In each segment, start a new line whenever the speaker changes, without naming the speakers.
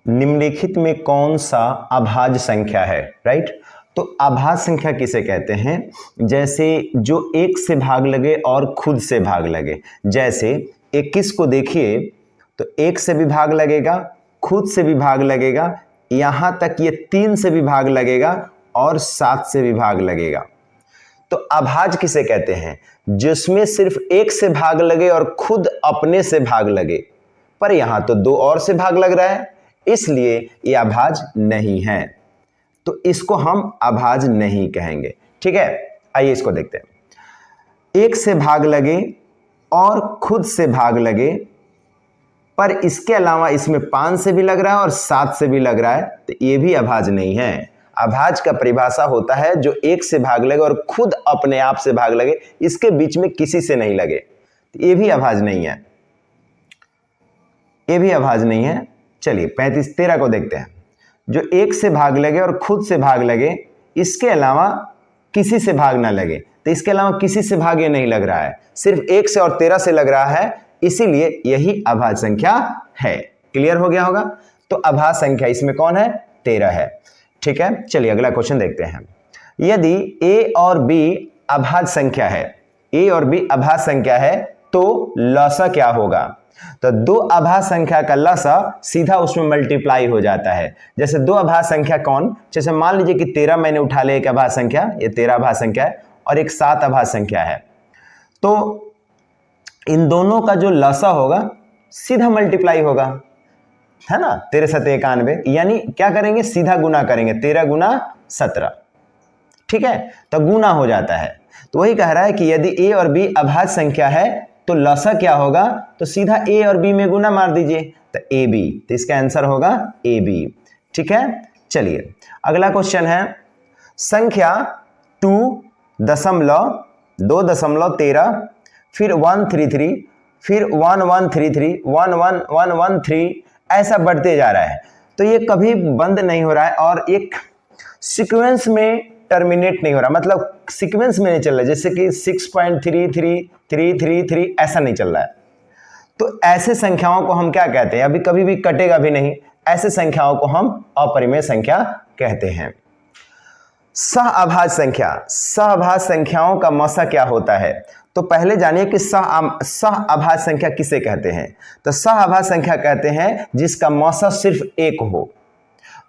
निम्नलिखित में कौन सा अभाज्य संख्या है, राइट। तो अभाज्य संख्या किसे कहते हैं? जैसे जो एक से भाग लगे और खुद से भाग लगे। जैसे 21 को देखिए तो एक से भी भाग लगेगा, खुद से भी भाग लगेगा, यहां तक ये 3 से भी भाग लगेगा और 7 से भी भाग लगेगा। तो अभाज्य किसे कहते हैं? जिसमें सिर्फ एक से भाग लगे और खुद अपने से भाग लगे, पर यहां तो 2 और से भाग लग रहा है, इसलिए ये अभाज्य नहीं है। तो इसको हम अभाज्य नहीं कहेंगे, ठीक है। आइए इसको देखते हैं। एक से भाग लगे और खुद से भाग लगे, पर इसके अलावा इसमें 5 से भी लग रहा है और 7 से भी लग रहा है, तो ये भी अभाज्य नहीं है। अभाज्य का परिभाषा होता है जो एक से भाग लगे और खुद अपने आप से भाग लगे, इसके बीच में किसी से नहीं लगे, तो ये भी अभाज्य नहीं है, ये भी अभाज्य नहीं है। चलिए 35-13 को देखते हैं। जो एक से भाग लगे और खुद से भाग लगे, इसके अलावा किसी से भाग ना लगे, तो इसके अलावा किसी से भाग ये नहीं लग रहा है, सिर्फ 1 से और 13 से लग रहा है, इसीलिए यही अभाज्य संख्या है। क्लियर हो गया होगा। तो अभाज्य संख्या इसमें कौन है? 13 है, ठीक है। चलिए अगला क्वेश्चन देखते हैं। यदि a और b अभाज्य संख्या है, a और b अभाज्य संख्या है, तो लसा क्या होगा? तो दो अभाज्य संख्या का लसा सीधा उसमें मल्टीप्लाई हो जाता है। जैसे दो अभाज्य संख्या कौन? जैसे मान लीजिए कि 13 मैंने उठा लिया एक अभाज्य संख्या, ये 13 अभाज्य संख्या है, और एक 7 अभाज्य संख्या है, तो इन दोनों का जो लसा होगा सीधा मल्टीप्लाई होगा, है ना। 13 7 91, यानी क्या करेंगे? सीधा गुना करेंगे, 13 गुना 17, ठीक है, तो गुना हो जाता है। तो वही कह रहा है कि यदि a और b अभाज्य संख्या है तो लसा क्या होगा? तो सीधा a और b में गुना मार दीजिए, तो ab, तो इसका आंसर होगा ab, ठीक है। चलिए अगला क्वेश्चन है। संख्या 2.2.13, फिर 133, फिर 1133, 11113, ऐसा बढ़ते जा रहा है। तो ये कभी बंद नहीं हो रहा है और एक सीक्वेंस में टर्मिनेट नहीं हो रहा, मतलब सीक्वेंस में नहीं चल रहा है, जैसे कि 6.33333 ऐसा नहीं चल रहा है। तो ऐसे संख्याओं को हम क्या कहते हैं? अभी कभी भी कटेगा भी नहीं, ऐसे संख्याओं को हम अपरिमेय संख्या कहते हैं। सहअभाज्य संख्या, सहअभाज्य संख्याओं का मसा क्या होता है? तो पहले जानिए कि सहअभाज्य संख्या किसे कहते हैं। तो सहअभाज्य संख्या कहते हैं जिसका मसा सिर्फ एक हो।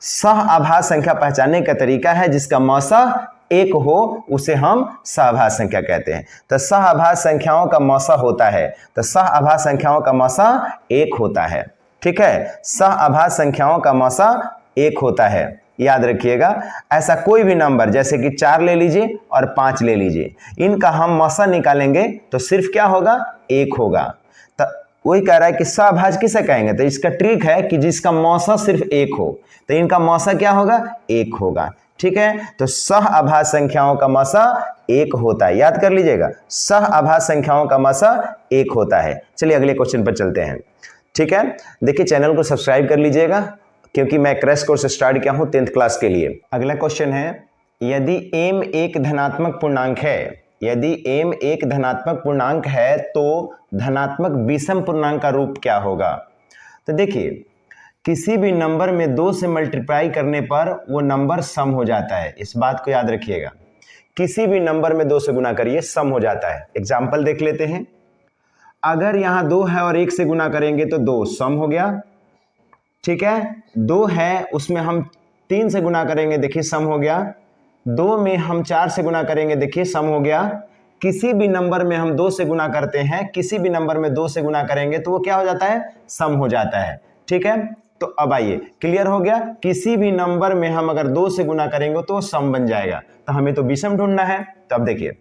सहअभाज्य संख्या पहचानने का तरीका है जिसका मसा एक हो, उसे हम सहअभाज्य संख्या कहते हैं। तो सहअभाज्य संख्याओं का मसा होता है, तो सहअभाज्य संख्याओं का मसा एक होता है, ठीक है। सहअभाज्य संख्याओं का मसा एक होता है, याद रखिएगा। ऐसा कोई भी नंबर जैसे कि 4 ले लीजिए और 5 ले लीजिए, इनका हम मसा निकालेंगे तो सिर्फ क्या होगा? एक होगा। तो वही कह रहा है कि सहअभाज्य किसे कहेंगे? तो इसका ट्रिक है कि जिसका मौसा सिर्फ एक हो, तो इनका मौसा क्या होगा? एक होगा, ठीक है। तो सहअभाज्य संख्याओं का मौसा एक होता है, याद कर लीजिएगा, सहअभाज्य संख्याओं का मौसा एक होता है। चलिए अगले क्वेश्चन पर चलते हैं, ठीक है। देखिए चैनल को सब्सक्राइब कर लीजिएगा क्योंकि मैं क्रैश कोर्स स्टार्ट किया हूं 10th क्लास के लिए। अगला क्वेश्चन है, यदि m एक धनात्मक पूर्णांक है, यदि m एक धनात्मक पूर्णांक है तो धनात्मक विषम पूर्णांक का रूप क्या होगा? तो देखिए किसी भी नंबर में 2 से मल्टीप्लाई करने पर वो नंबर सम हो जाता है, इस बात को याद रखिएगा। किसी भी नंबर में 2 से गुना करिए, सम हो जाता है। एग्जाम्पल देख लेते हैं। अगर यहाँ 2 है और 1 से गुना करेंगे तो 2 सम हो गया, ठीक है। 2 है उसमें हम 3 से गुना करेंगे, देखिए सम हो गया। 2 में हम 4 से गुना करेंगे, देखिए सम हो गया। किसी भी नंबर में हम 2 से गुना करते हैं, किसी भी नंबर में 2 से गुना करेंगे तो वो क्या हो जाता है? सम हो जाता है, ठीक है। तो अब आइए, क्लियर हो गया। किसी भी नंबर में हम अगर 2 से गुना करेंगे तो सम बन जाएगा, तो हमें तो विषम ढूंढना है। तो अब देखिए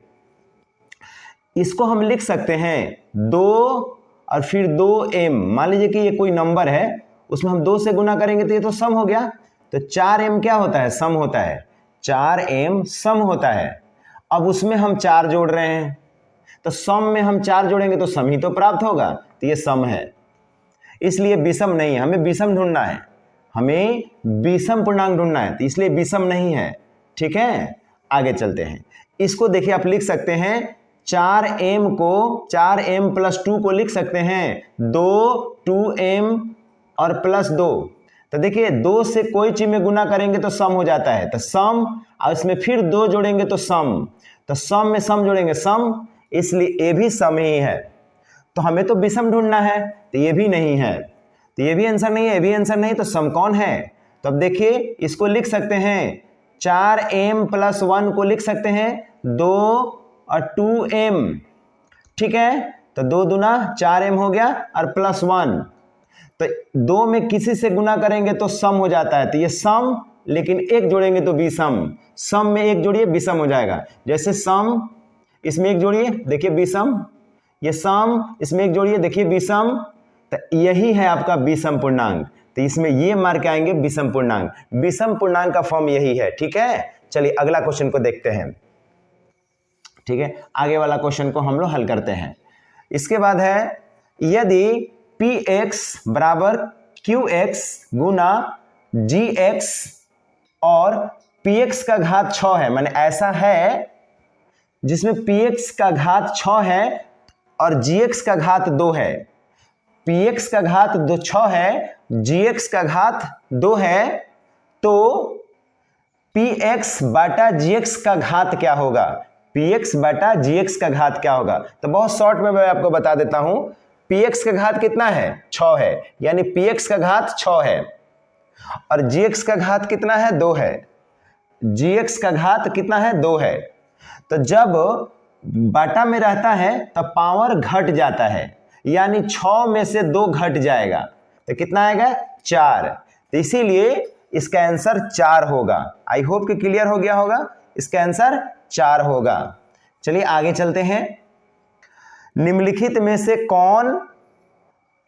इसको हम लिख सकते हैं 2 और फिर 2m। मान लीजिए कि ये कोई नंबर है, उसमें हम 2 से गुना करेंगे तो ये तो सम हो गया, तो 4m क्या होता है? सम होता है, 4m सम होता है। अब उसमें हम 4 जोड़ रहे हैं, तो सम में हम 4 जोड़ेंगे तो सम ही तो प्राप्त होगा, तो ये सम है, इसलिए विषम नहीं है। हमें विषम ढूंढना है, हमें विषम पूर्णांक ढूंढना है, तो इसलिए विषम नहीं है, ठीक है। आगे चलते हैं। इसको देखिए आप लिख सकते हैं 4m को 4m+2 को लिख सकते हैं 2 2m और +2, तो देखिए 2 से कोई चीज में गुना करेंगे तो सम हो जाता है, तो सम, और इसमें फिर 2 जोड़ेंगे तो सम, तो सम में सम जोड़ेंगे सम, इसलिए ये भी सम ही है। तो हमें तो विषम ढूंढना है, तो ये भी नहीं है, तो ये भी आंसर नहीं है, ये भी आंसर नहीं, तो सम कौन है? तो अब देखिए इसको लिख सकते हैं 4m + 1 को लिख सकते हैं 2 और 2m, ठीक है, तो 2 दूना 4m हो गया और +1, तो 2 में किसी से गुना करेंगे तो सम हो जाता है, तो ये सम, लेकिन 1 जोड़ेंगे तो विषम, सम में 1 जोड़िए विषम हो जाएगा, जैसे सम इसमें 1 जोड़िए देखिए विषम, ये सम इसमें 1 जोड़िए देखिए विषम, तो यही है आपका विषम पूर्णांक, तो इसमें ये मार्क आएंगे विषम पूर्णांक, विषम पूर्णांक का फॉर्म यही है, ठीक है। चलिए अगला क्वेश्चन को देखते हैं, ठीक है, आगे वाला क्वेश्चन को हम लोग हल करते हैं। इसके बाद है यदि px बराबर qx गुना gx और px का घात 6 है, माने ऐसा है जिसमें px का घात 6 है और gx का घात 2 है, px का घात 6 है, gx का घात 2 है, तो px बटा gx का घात क्या होगा? px बटा gx का घात क्या होगा? तो बहुत शॉर्ट में मैं आपको बता देता हूं, px का घात कितना है? 6 है, यानी px का घात 6 है और gx का घात कितना है? 2 है, gx का घात कितना है? 2 है। तो जब बटा में रहता है तो पावर घट जाता है, यानी 6 में से 2 घट जाएगा, तो कितना आएगा? 4, तो इसीलिए इसका आंसर 4 होगा। आई होप कि क्लियर हो गया होगा, इसका आंसर 4 होगा। चलिए आगे चलते हैं। निम्नलिखित में से कौन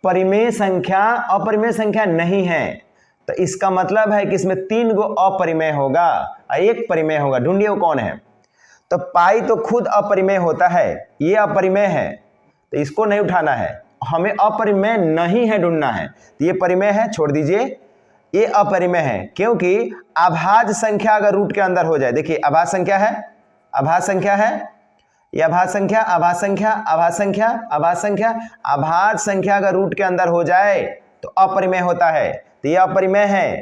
परिमेय संख्या अपरिमेय संख्या नहीं है? तो इसका मतलब है कि इसमें 3 गो अपरिमेय होगा और 1 परिमेय होगा, ढूंढिए वो कौन है। तो पाई तो खुद अपरिमेय होता है, ये अपरिमेय है, तो इसको नहीं उठाना है, हमें अपरिमेय नहीं है ढूंढना है। तो ये परिमेय है, छोड़ दीजिए, ये अपरिमेय है, क्योंकि अभाज्य संख्या अगर रूट के अंदर हो जाए, देखिए अभाज्य संख्या है, अभाज्य संख्या है, ये अभाज्य संख्या, अभाज्य संख्या, अभाज्य संख्या, अभाज्य संख्या, अभाज्य संख्या अगर रूट के अंदर हो जाए तो अपरिमेय होता है, तो ये अपरिमेय है,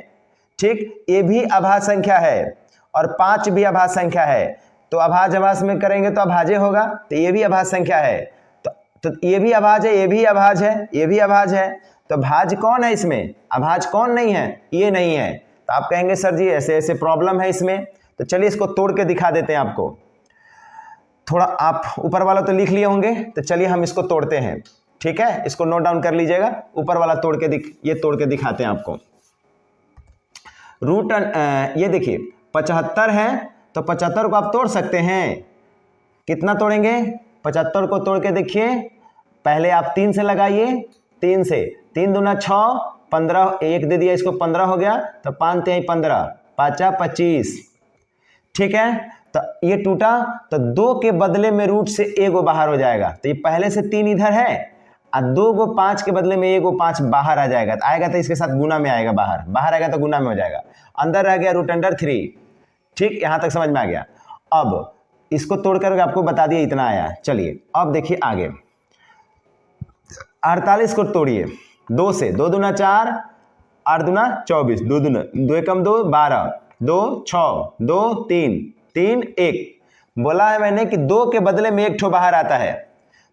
ठीक। ये भी अभाज्य संख्या है और 5 भी अभाज्य संख्या है, तो अभाज्य अभाज्य में करेंगे तो अभाज्य होगा, तो ये भी अभाज्य संख्या है, तो ये भी अभाज्य है, ये भी अभाज्य है, ये भी अभाज्य है, तो भाज्य कौन है इसमें? अभाज्य कौन नहीं है? ये नहीं है। तो आप कहेंगे सर जी ऐसे ऐसे प्रॉब्लम है इसमें, तो चलिए इसको तोड़ के दिखा देते हैं आपको। थोड़ा आप ऊपर वाला तो लिख लिए होंगे, तो चलिए हम इसको तोड़ते हैं, ठीक है, इसको नोट डाउन कर लीजिएगा, ऊपर वाला तोड़ के ये तोड़ के दिखाते हैं आपको। रूट ये देखिए 75 है, तो 75 को आप तोड़ सकते हैं, कितना तोड़ेंगे? 75 को तोड़ के देखिए, पहले आप 3 से लगाइए, 3 से, 3 दूना 6, 15, 1 दे दिया इसको, 15 हो गया, तो 5 3 15, 5 25, ठीक है। तो ये टूटा, तो 2 के बदले में रूट से 1 बाहर हो जाएगा, तो ये पहले से 3 इधर है और 2 को 5 के बदले में 1 5 बाहर आ जाएगा, तो आएगा तो इसके साथ गुना में आएगा, बाहर बाहर आएगा तो गुना में हो जाएगा, अंदर रह गया √3, ठीक, यहां तक समझ में आ गया। अब इसको तोड़ करके आपको बता दिया इतना आया। चलिए अब देखिए आगे, 48 को तोड़िए 2 से, 2 दूना 4, 8 दूना 24, 2 दूना 2 एकम 2 12, 2 6 2 3 3 1, बोला है मैंने कि 2 के बदले में 1 ठो बाहर आता है,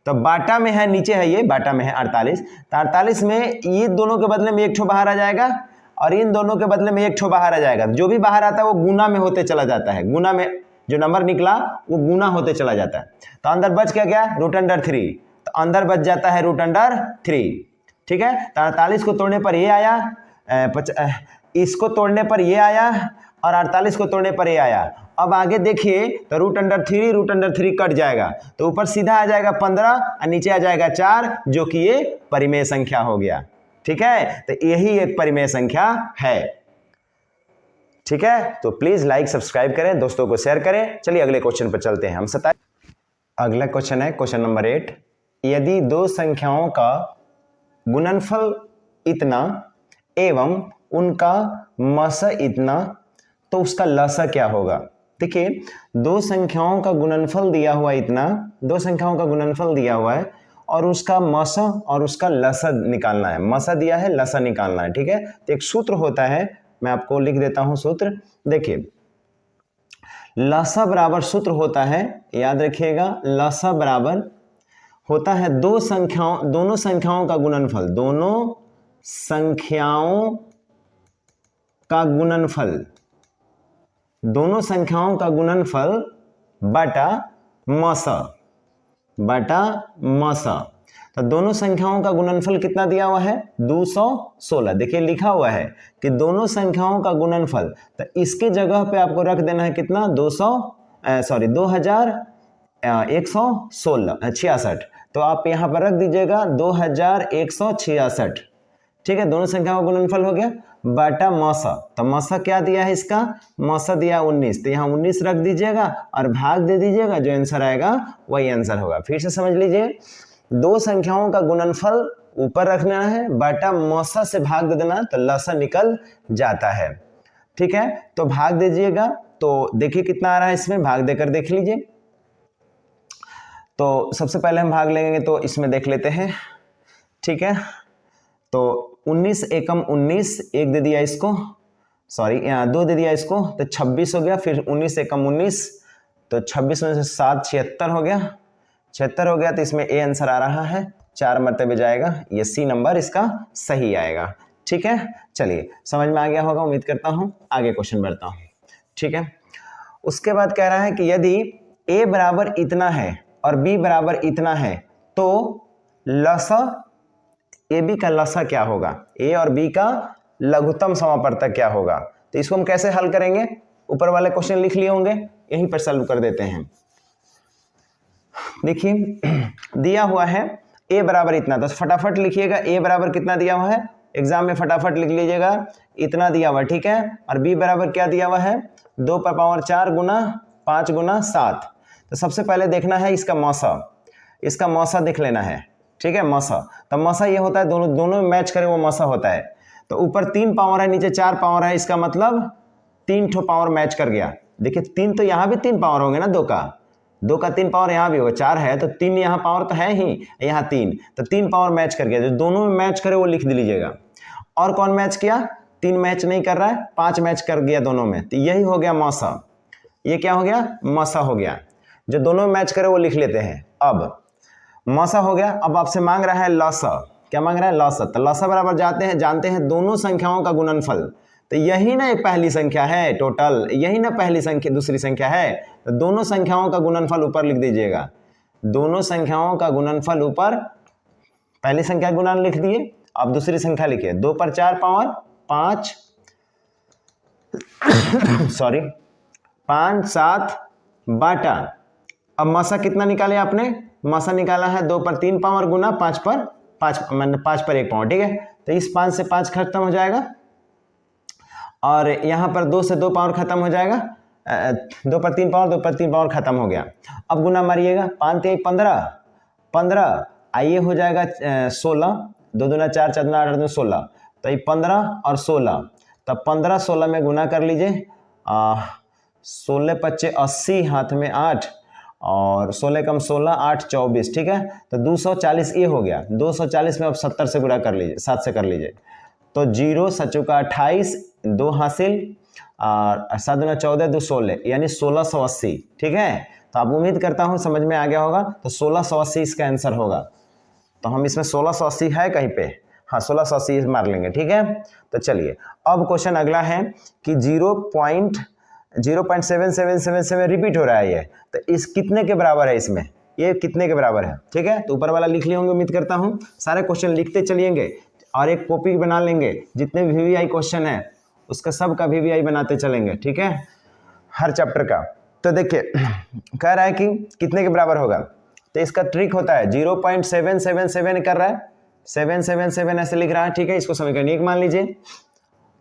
तो बाटा में है, नीचे है, ये बाटा में है 48, तो 48 में ये दोनों के बदले में 1 ठो बाहर आ जाएगा और इन दोनों के बदले में 1 ठो बाहर आ जाएगा, जो भी बाहर आता है वो गुना में होते चला जाता है, गुना में जो नंबर निकला वो गुना होते चला जाता है। तो अंदर बच क्या गया? √3, तो अंदर बच जाता है √3, ठीक है। तो 48 को तोड़ने पर ये आया, इसको तोड़ने पर ये आया और 48 को तोड़ने पर ये आया। अब आगे देखिए तो √3 कट जाएगा, तो ऊपर सीधा आ जाएगा 15 और नीचे आ जाएगा 4, जो कि ये परिमेय संख्या हो गया, ठीक है। तो यही एक परिमेय संख्या है, ठीक है। तो प्लीज लाइक सब्सक्राइब करें, दोस्तों को शेयर करें। चलिए अगले क्वेश्चन पर चलते हैं हम। अगला क्वेश्चन है क्वेश्चन नंबर 8। यदि 2 संख्याओं का गुणनफल इतना एवं उनका मस इतना, तो उसका लस क्या होगा? देखिए 2 संख्याओं का गुणनफल दिया हुआ इतना, 2 संख्याओं का गुणनफल दिया हुआ है और उसका मसा और उसका लसा निकालना है। मसा दिया है, लसा निकालना है, ठीक है। तो एक सूत्र होता है, मैं आपको लिख देता हूं सूत्र। देखिए लसा बराबर सूत्र होता है, याद रखिएगा, लसा बराबर होता है दोनों संख्याओं का गुणनफल, दोनों संख्याओं का गुणनफल, दोनों संख्याओं का गुणनफल बटा मसा। तो दोनों संख्याओं का गुणनफल कितना दिया हुआ है? 216। देखिए लिखा हुआ है कि दोनों संख्याओं का गुणनफल, तो इसके जगह पे आपको रख देना है कितना? 2166। तो आप यहां पर रख दीजिएगा 2166, ठीक है। दोनों संख्याओं का गुणनफल हो गया बटा मसा। तो मसा क्या दिया है इसका? मसा दिया 19, तो यहाँ 19 रख दीजिएगा और भाग दे दीजिएगा, जो आंसर आएगा वही आंसर होगा। फिर से समझ लीजिए, दो संख्याओं का गुणनफल ऊपर रखना है, बटा मसा से भाग दे देना, तो लसा निकल जाता है, ठीक है। तो भाग दीजिएगा, तो देखिए कितना आ रहा है इसमें, भाग देकर देख लीजिए। तो सबसे पहले हम भाग लेंगे, तो इसमें देख लेते हैं, ठीक है। तो 19 एकम 19, एक दे दिया इसको, सॉरी 2 दे दिया इसको, तो 26 हो गया। फिर 19 एकम 19, तो 26 में से 7 76 हो गया, 76 हो गया। तो इसमें ए आंसर आ रहा है, 4 मरतबे जाएगा, ये सी नंबर इसका सही आएगा, ठीक है। चलिए समझ में आ गया होगा, उम्मीद करता हूं। आगे क्वेश्चन बढ़ता हूं, ठीक है। उसके बाद कह रहा है कि यदि ए बराबर इतना है और बी बराबर इतना है, तो लसा ए बी का लसा क्या होगा? ए और बी का लघुत्तम समापवर्तक क्या होगा? तो इसको हम कैसे हल करेंगे? ऊपर वाले क्वेश्चन लिख लिए होंगे, यहीं पर सॉल्व कर देते हैं। देखिए दिया हुआ है ए बराबर इतना, तो फटाफट लिखिएगा ए बराबर कितना दिया हुआ है, एग्जाम में फटाफट लिख लीजिएगा, इतना दिया हुआ, ठीक है। और बी बराबर क्या दिया हुआ है? 2 पर पावर 4 गुना 5 गुना 7। तो सबसे पहले देखना है इसका मौसा, इसका मौसा देख लेना है, ठीक है। मौसा, तो मौसा ये होता है दोनों में मैच करें वो मौसा होता है। तो ऊपर 3 पावर है, नीचे 4 पावर है, इसका मतलब 3 ठो पावर मैच कर गया। देखिए 3 तो यहाँ भी 3 पावर होंगे ना, 2 का 3 पावर यहाँ भी होगा, 4 है तो 3 यहाँ पावर तो है ही, यहाँ 3, तो 3 पावर मैच कर गया। जो दोनों में मैच करे वो लिख लीजिएगा। और कौन मैच किया? 3 मैच नहीं कर रहा है, 5 मैच कर गया दोनों में, तो यही हो गया मौसा। ये क्या हो गया? मौसा हो गया। जो दोनों में मैच करे वो लिख लेते हैं। अब मौसा हो गया, अब आपसे मांग रहा है लसा। क्या मांग रहा है? लसा। तो लसा बराबर जानते हैं दोनों संख्याओं का गुणनफल। तो यही ना एक पहली संख्या है, टोटल यही ना पहली संख्या दूसरी संख्या है। तो दोनों संख्याओं का गुणनफल ऊपर लिख दीजिएगा, दोनों संख्याओं का गुणनफल ऊपर, पहली संख्या गुणन लिख दिए, अब दूसरी संख्या लिखिए। 2 पर 4 पावर 5 सॉरी 5 7 बाटा, अब मसा कितना निकाले आपने? मसा निकाला है 2 पर 3 पावर गुना 5 पर 5 1 पावर, ठीक है। तो इस 5 से 5 खत्म हो जाएगा, और यहाँ पर 2 से 2 पावर खत्म हो जाएगा, 2 पर 3 पावर 2 पर 3 पावर खत्म हो गया। अब गुना मारिएगा, 5 3 15, आइए हो जाएगा 16, 2 दूना 4 4 दूना 8 16, तो ये 15 और 16, तब 15 16 में गुना कर लीजिए, 16 पच्चे 80, हाथ में 8, और 16 कम 16 8 24, ठीक है। तो 240 ये हो गया। 240 में अब 70 से गुणा कर लीजिए, 7 से कर लीजिए, तो 0 7 का 28, 2 हासिल, और 7 दूना 14 2 16, यानी 1680, ठीक है। तो आप उम्मीद करता हूँ समझ में आ गया होगा। तो 1680 इसका आंसर होगा। तो हम इसमें 1680 है कहीं पे, हाँ 1680 मार लेंगे, ठीक है। तो चलिए अब क्वेश्चन अगला है कि 0.77777 रिपीट हो रहा है ये, तो इस कितने के बराबर है? इसमें ये कितने के बराबर है, ठीक है। तो ऊपर वाला लिख लिए होंगे, उम्मीद करता हूँ सारे क्वेश्चन लिखते चलिएंगे, और एक कॉपी बना लेंगे, जितने भी वीवीआई क्वेश्चन है उसका सब का वीवीआई बनाते चलेंगे, ठीक है, हर चैप्टर का। तो देखिए कह रहा है कि कितने के बराबर होगा, तो इसका ट्रिक होता है 0.777 कर रहा है, 777 ऐसे लिख रहा है, ठीक है। इसको समीकरण 1 मान लीजिए।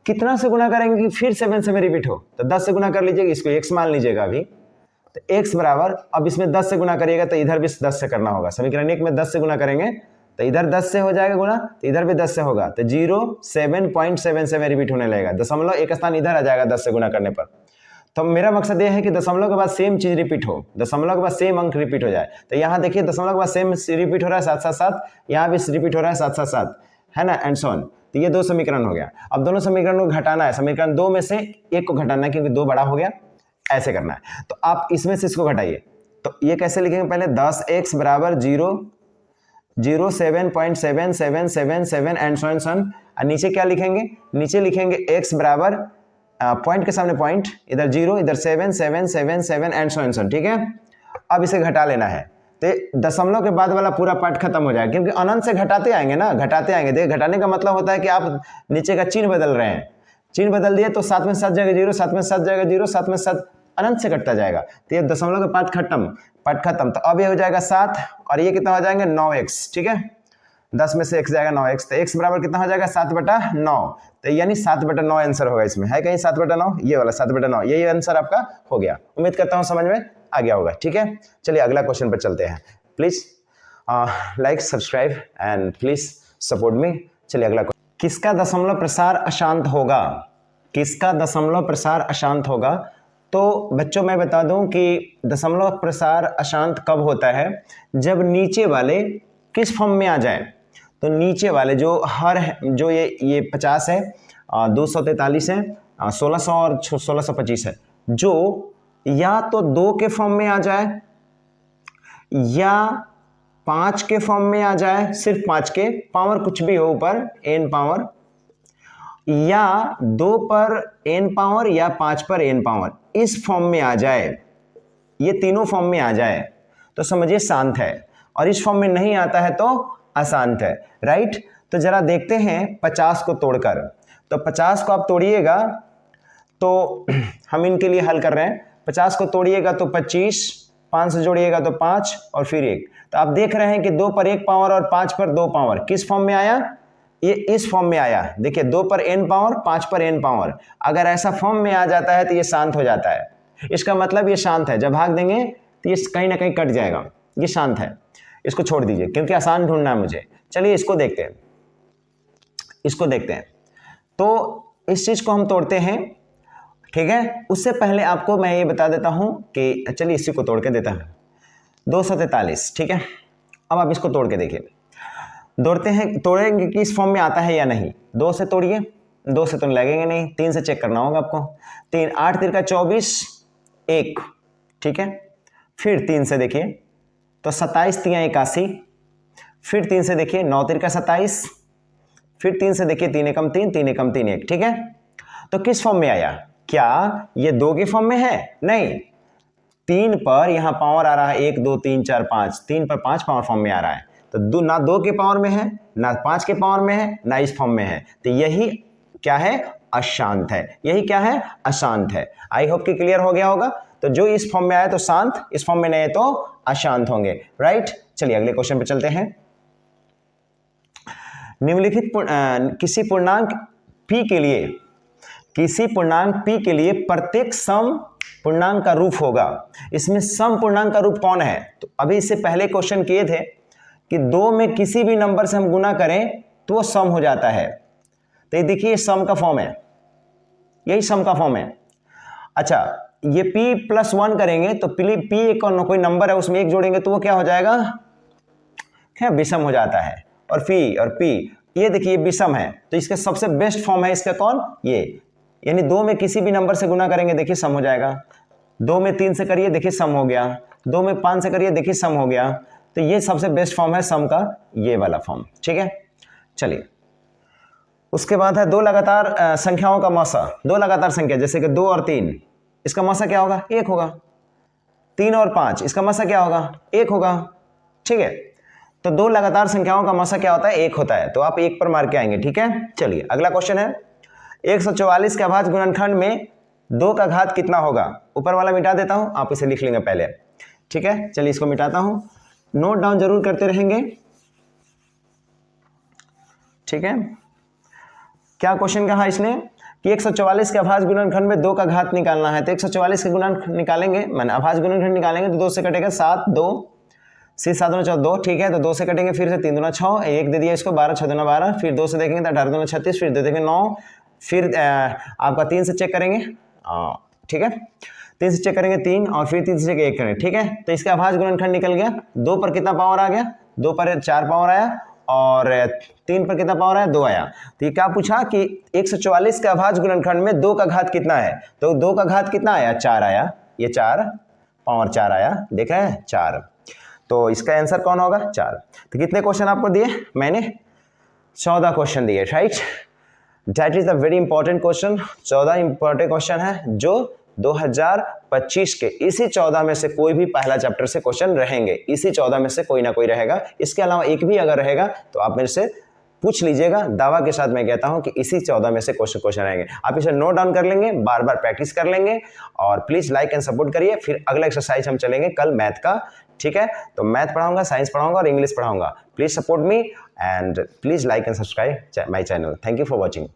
कितना से गुना करेंगे कि फिर 7 से रिपीट हो? तो 10 से गुना कर लीजिएगा, इसको x मान लीजिएगा अभी। तो x बराबर, अब इसमें 10 से गुना करिएगा तो इधर भी 10 से करना होगा। समीकरण 1 में 10 से गुना करेंगे तो इधर 10 से हो जाएगा गुना, तो इधर भी 10 से होगा, तो 0.777 रिपीट होने लगेगा। दशमलव एक स्थान इधर आ जाएगा 10 से गुना करने पर। तो मेरा मकसद ये है कि दशमलव के बाद सेम चीज रिपीट हो, दशमलव के बाद सेम अंक रिपीट हो जाए। तो यहाँ देखिए दशमलव के बाद सेम रिपीट हो रहा है साथ साथ साथ, यहाँ भी रिपीट हो रहा है साथ साथ साथ, है ना, एंड सो ऑन। तो ये 2 समीकरण हो गया। अब दोनों समीकरण को घटाना है, समीकरण 2 में से एक को घटाना है क्योंकि 2 बड़ा हो गया, ऐसे करना है। तो आप इसमें से इसको घटाइए। तो ये कैसे लिखेंगे, पहले 10x बराबर 0.77777 एंड सो ऑन। और नीचे क्या लिखेंगे, नीचे लिखेंगे x बराबर पॉइंट के सामने पॉइंट, इधर 0 इधर 7777 एंड सो ऑन, ठीक है। अब इसे घटा लेना है, तो दशमलव के बाद वाला पूरा पार्ट खत्म हो जाएगा क्योंकि अनंत से घटाते आएंगे ना, घटाते आएंगे। देखिए घटाने का मतलब होता है कि आप नीचे का चिन्ह बदल रहे हैं, चिन्ह बदल दिए तो 7 में 7 जाएगा 0, 7 में 7 जाएगा 0, 7 में 7 अनंत से कटता जाएगा। तो ये दशमलव का पार्ट खत्म। तो अब ये हो जाएगा 7 और ये कितना हो जाएंगे 9x, ठीक है। 10 में से x जाएगा 9x, तो x बराबर कितना हो जाएगा 7/9। तो यानी 7/9 आंसर होगा इसमें, है कहीं 7/9, ये वाला 7/9, यही आंसर आपका हो गया। उम्मीद करता हूँ समझ में आ गया होगा, ठीक है। चलिए अगला क्वेश्चन पर चलते हैं। Please like subscribe and please support me. चलिए अगला, किसका दशमलव प्रसार अशांत होगा, किसका दशमलव प्रसार अशांत होगा। तो बच्चों मैं बता दूं कि दशमलव प्रसार अशांत कब होता है, जब नीचे वाले किस फॉर्म में आ जाए। तो नीचे वाले जो जो ये 50 है, 243 है, 1600 और 1625 है, जो या तो 2 के फॉर्म में आ जाए या 5 के फॉर्म में आ जाए, सिर्फ 5 के, पावर कुछ भी हो ऊपर n पावर, या 2 पर n पावर या 5 पर n पावर, इस फॉर्म में आ जाए, ये तीनों फॉर्म में आ जाए तो समझिए शांत है, और इस फॉर्म में नहीं आता है तो अशांत है, राइट। तो जरा देखते हैं 50 को तोड़कर। तो 50 को आप तोड़िएगा, तो हम इनके लिए हल कर रहे हैं। 50 को तोड़िएगा तो 25, 5 से जोड़िएगा तो 5 और फिर 1। तो आप देख रहे हैं कि 2 पर 1 पावर और 5 पर 2 पावर किस फॉर्म में आया, ये इस फॉर्म में आया। देखिए 2 पर n पावर, 5 पर n पावर, अगर ऐसा फॉर्म में आ जाता है तो ये शांत हो जाता है। इसका मतलब ये शांत है। जब भाग देंगे तो ये कहीं ना कहीं कट जाएगा, ये शांत है। इसको छोड़ दीजिए क्योंकि आसान ढूंढना है मुझे। चलिए इसको देखते हैं, इसको देखते हैं। तो इस चीज को हम तोड़ते हैं, ठीक है। उससे पहले आपको मैं ये बता देता हूं कि, चलिए इसी को तोड़ के देता हूं, 243, ठीक है। अब आप इसको तोड़ के देखिए, तोड़ते हैं, तोड़ेंगे कि इस फॉर्म में आता है या नहीं। 2 से तोड़िए, 2 से तो लगेंगे नहीं, 3 से चेक करना होगा आपको। 3 8 3 का 24, 1, ठीक है। फिर 3 से देखिए तो 27 3 81, फिर 3 से देखिए 9 3 का 27, फिर 3 से देखिए 3 एकम 3, 3 एकम 3 1, ठीक है। तो किस फॉर्म में आया, क्या ये 2 के फॉर्म में है, नहीं, 3 पर यहां पावर आ रहा है 1 2 3 4 5, 3 पर 5 पावर फॉर्म में आ रहा है। तो ना 2 के पावर में है, ना 5 के पावर में है, ना इस फॉर्म में है। तो यही क्या है, अशांत है। यही क्या है, अशांत है। आई होप कि क्लियर हो गया होगा। तो जो इस फॉर्म में आए तो शांत, इस फॉर्म में नहीं है तो अशांत होंगे, राइट। चलिए अगले क्वेश्चन पे चलते हैं। निम्नलिखित किसी पूर्णांक p के लिए, किसी पूर्णांक p के लिए प्रत्येक सम पूर्णांक का रूप होगा। इसमें सम पूर्णांक का रूप कौन है। तो अभी इससे पहले क्वेश्चन किए थे कि 2 में किसी भी नंबर से हम गुना करें तो वो सम हो जाता है। तो ये देखिए सम का फॉर्म है, यही सम का फॉर्म है। अच्छा, ये p+1 करेंगे तो p एक कोई नंबर है उसमें 1 जोड़ेंगे तो वो क्या हो जाएगा, क्या विषम हो जाता है। और p ये देखिए विषम है, तो इसका सबसे बेस्ट फॉर्म है इसका कौन, ये। यानी 2 में किसी भी नंबर से गुना करेंगे देखिए सम हो जाएगा। 2 में 3 से करिए देखिए सम हो गया, 2 में 5 से करिए देखिए सम हो गया। तो ये सबसे बेस्ट फॉर्म है सम का, ये वाला फॉर्म, ठीक है। चलिए उसके बाद है 2 लगातार संख्याओं का मौसा। 2 लगातार संख्या जैसे कि 2 और 3, इसका मौसा क्या होगा, 1 होगा। 3 और 5, इसका मौसा क्या होगा, 1 होगा, ठीक है। तो 2 लगातार संख्याओं का मौसा क्या होता है, 1 होता है। तो आप 1 पर मार के आएंगे, ठीक है। चलिए अगला क्वेश्चन है, 144 के अभाज्य गुणनखंड में 2 का घात कितना होगा। ऊपर वाला मिटा देता हूं, आप इसे लिख लेंगे पहले, ठीक है। चलिए इसको मिटाता हूं, नोट डाउन जरूर करते रहेंगे, ठीक है। क्या क्वेश्चन कहा इसने कि 144 के अभाज्य गुणनखंड में 2 का घात निकालना है। तो 144 के गुणनखंड निकालेंगे, माने अभाज्य गुणनखंड निकालेंगे तो 2 से कटेगा 7, 2 से 7 दूना 14, ठीक है। तो 2 से कटेंगे, फिर से 3 दूना 6, 1 दे दिया इसको, 12 6 दूना 12, फिर 2 से देखेंगे तो 18 दूना 36, फिर दे देंगे 9, फिर आपका 3 से चेक करेंगे ठीक है, 3 से चेक करेंगे 3 और फिर 3 से चेक 1 करेंगे, ठीक है। तो इसका अभाज्य गुणनखंड निकल गया, 2 पर कितना पावर आ गया, 2 पर 4 पावर आया और 3 पर कितना पावर आया, 2 आया। तो ये क्या पूछा कि 144 के अभाज्य गुणनखंड में 2 का घात कितना है, तो 2 का घात कितना आया, 4 आया, ये 4 पावर 4 आया, देख रहे हैं 4। तो इसका आंसर कौन होगा, 4। तो कितने क्वेश्चन आपको दिए, मैंने 14 क्वेश्चन दिए, right. That is a very important question, 14 important question है जो 2025 के इसी 14 में से कोई भी पहला चैप्टर से क्वेश्चन रहेंगे, इसी 14 में से कोई ना कोई रहेगा। इसके अलावा एक भी अगर रहेगा तो आप मेरे से पूछ लीजिएगा, दावा के साथ मैं कहता हूं कि इसी 14 में से क्वेश्चन रहेंगे। आप इसे नोट डाउन कर लेंगे, बार बार प्रैक्टिस कर लेंगे और प्लीज लाइक एंड सपोर्ट करिए। फिर अगला एक्सरसाइज हम चलेंगे कल मैथ का, ठीक है। तो मैथ पढ़ाऊंगा, साइंस पढ़ाऊंगा और इंग्लिश पढ़ाऊंगा। Please support me and please like and subscribe my channel. Thank you for watching.